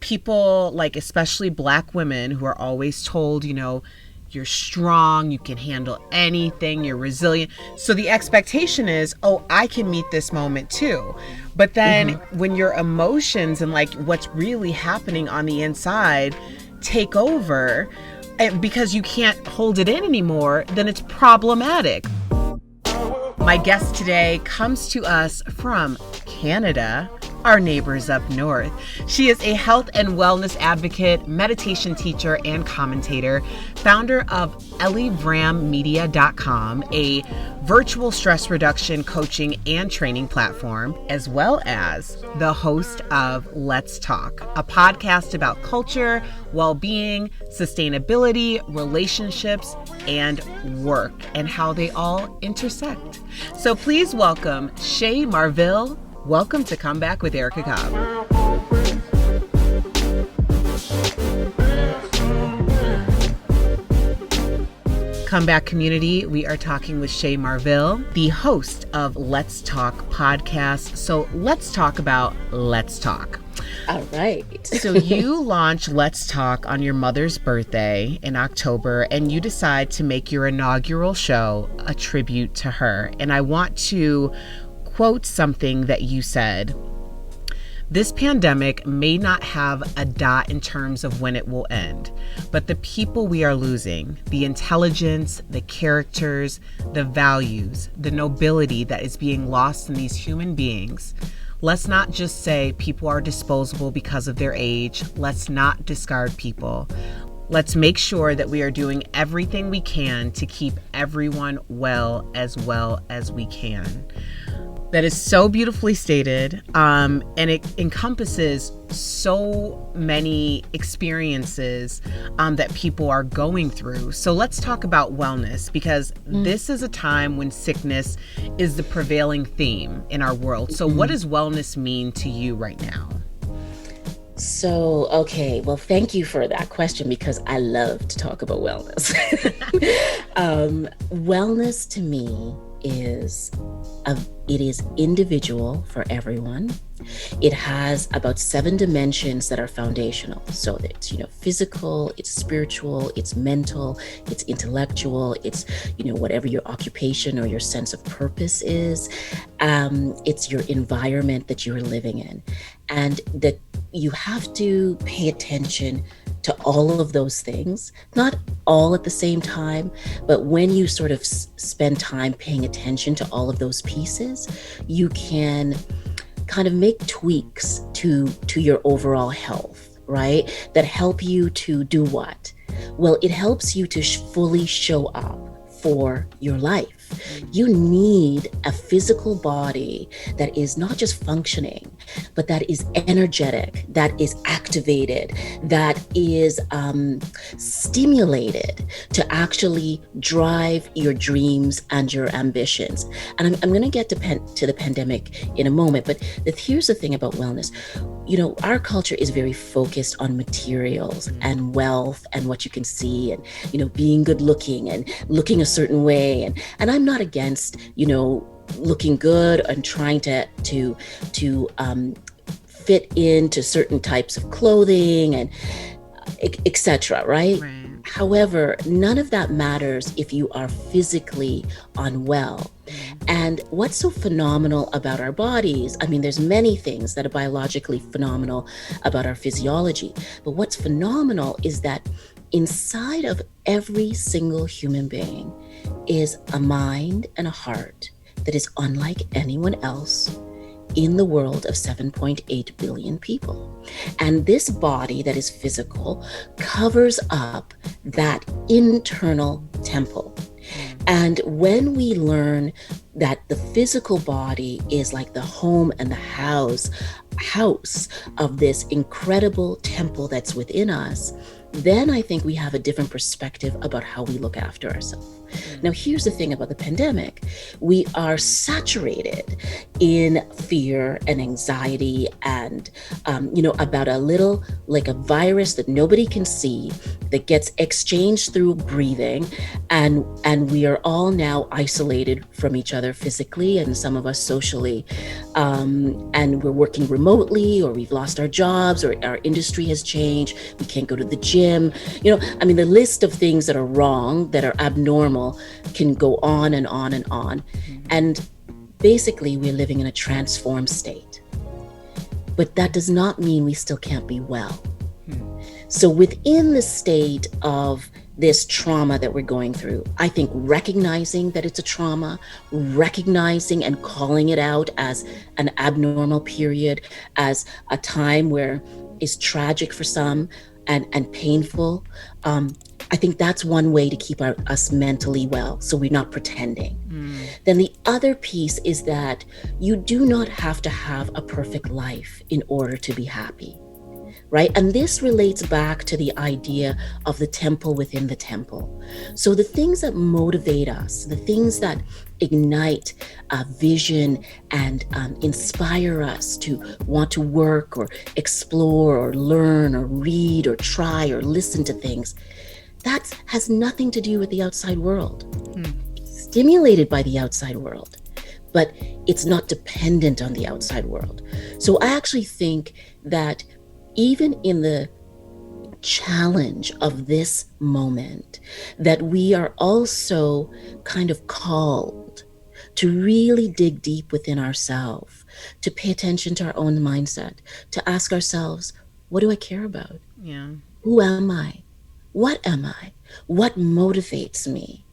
people, like especially Black women, who are always told, you're strong, you can handle anything, you're resilient. So the expectation is, oh, I can meet this moment too. But then when your emotions and like what's really happening on the inside take over, and because you can't hold it in anymore, then it's problematic. My guest today comes to us from Canada, our neighbors up north. She is a health and wellness advocate, meditation teacher, and commentator, founder of EllieVramMedia.com, a virtual stress reduction coaching and training platform, as well as the host of Let's Talk, a podcast about culture, well-being, sustainability, relationships, and work, and how they all intersect. So please welcome Shay Marville. Welcome to Come Back with Erica Cobb. Come Back community, we are talking with Shay Marville, the host of Let's Talk podcast. So let's talk about Let's Talk. All right. So you launched Let's Talk on your mother's birthday in October, and you decide to make your inaugural show a tribute to her. And I want to quote something that you said. This pandemic may not have a dot in terms of when it will end, but the people we are losing, the intelligence, the characters, the values, the nobility that is being lost in these human beings. Let's not just say people are disposable because of their age. Let's not discard people. Let's make sure that we are doing everything we can to keep everyone well as we can. That is so beautifully stated, and it encompasses so many experiences that people are going through. So let's talk about wellness, because this is a time when sickness is the prevailing theme in our world. So what does wellness mean to you right now? So, okay, well, thank you for that question, because I love to talk about wellness. Wellness to me it is individual for everyone. It has about 7 dimensions that are foundational. So it's, physical, it's spiritual, it's mental, it's intellectual, it's, whatever your occupation or your sense of purpose is. It's your environment that you're living in. And that you have to pay attention to all of those things, not all at the same time, but when you sort of spend time paying attention to all of those pieces, you can kind of make tweaks to your overall health, right? That help you to do what? Well, it helps you to fully show up for your life. You need a physical body that is not just functioning, but that is energetic, that is activated, that is stimulated to actually drive your dreams and your ambitions. And I'm going to get to the pandemic in a moment, but here's the thing about wellness. Our culture is very focused on materials and wealth and what you can see and, being good looking and looking a certain way. And I'm not against, looking good and trying to fit into certain types of clothing and etc. Right? However, none of that matters if you are physically unwell. And what's so phenomenal about our bodies, there's many things that are biologically phenomenal about our physiology, but what's phenomenal is that inside of every single human being is a mind and a heart that is unlike anyone else in the world of 7.8 billion people. And this body that is physical covers up that internal temple. And when we learn that the physical body is like the home and the house of this incredible temple that's within us, then I think we have a different perspective about how we look after ourselves. Now, here's the thing about the pandemic. We are saturated in fear and anxiety and, about a little, like a virus that nobody can see, that gets exchanged through breathing. And we are all now isolated from each other physically, and some of us socially. And we're working remotely, or we've lost our jobs, or our industry has changed. We can't go to the gym. The list of things that are wrong, that are abnormal, can go on and on and on. Mm-hmm. And basically, we're living in a transformed state. But that does not mean we still can't be well. Mm-hmm. So within the state of this trauma that we're going through, I think recognizing that it's a trauma, recognizing and calling it out as an abnormal period, as a time where it's tragic for some and painful, I think that's one way to keep us mentally well, so we're not pretending. Then the other piece is that you do not have to have a perfect life in order to be happy, right? And this relates back to the idea of the temple within the temple. So the things that motivate us, the things that ignite vision and inspire us to want to work or explore or learn or read or try or listen to things, that has nothing to do with the outside world. Stimulated by the outside world, but it's not dependent on the outside world. So I actually think that even in the challenge of this moment, that we are also kind of called to really dig deep within ourselves, to pay attention to our own mindset, to ask ourselves, what do I care about? Yeah. Who am I? What am I? What motivates me?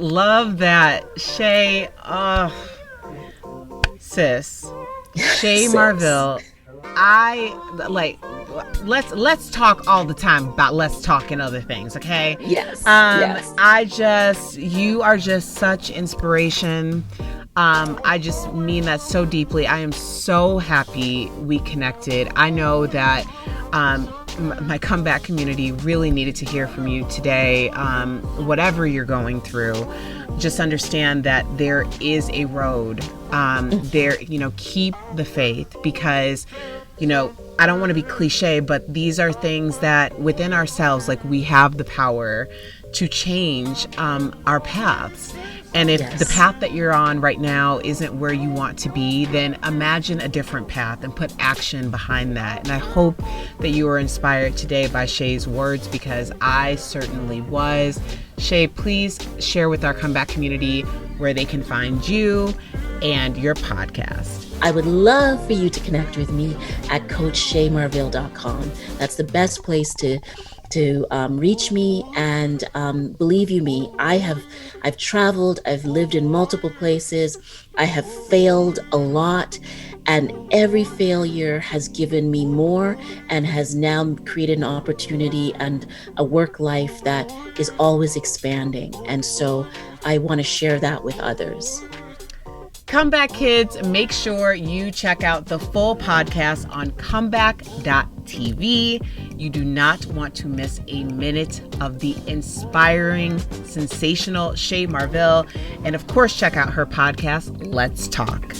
Love that, Shay. Sis, Shay Marville. Let's talk all the time about let's talk and other things, okay? Yes. Yes. You are just such inspiration. I just mean that so deeply. I am so happy we connected. I know that my comeback community really needed to hear from you today. Whatever you're going through, just understand that there is a road. Keep the faith, because, I don't want to be cliche, but these are things that within ourselves, like, we have the power to change our paths. And if the path that you're on right now isn't where you want to be, then imagine a different path and put action behind that. And I hope that you were inspired today by Shay's words, because I certainly was. Shay, please share with our comeback community where they can find you and your podcast. I would love for you to connect with me at CoachShayMarville.com. That's the best place to reach me. And believe you me, I've traveled, I've lived in multiple places, I have failed a lot, and every failure has given me more and has now created an opportunity and a work life that is always expanding. And so I want to share that with others. Comeback kids, make sure you check out the full podcast on comeback.tv. You do not want to miss a minute of the inspiring, sensational Shay Marville. And of course, check out her podcast, Let's Talk.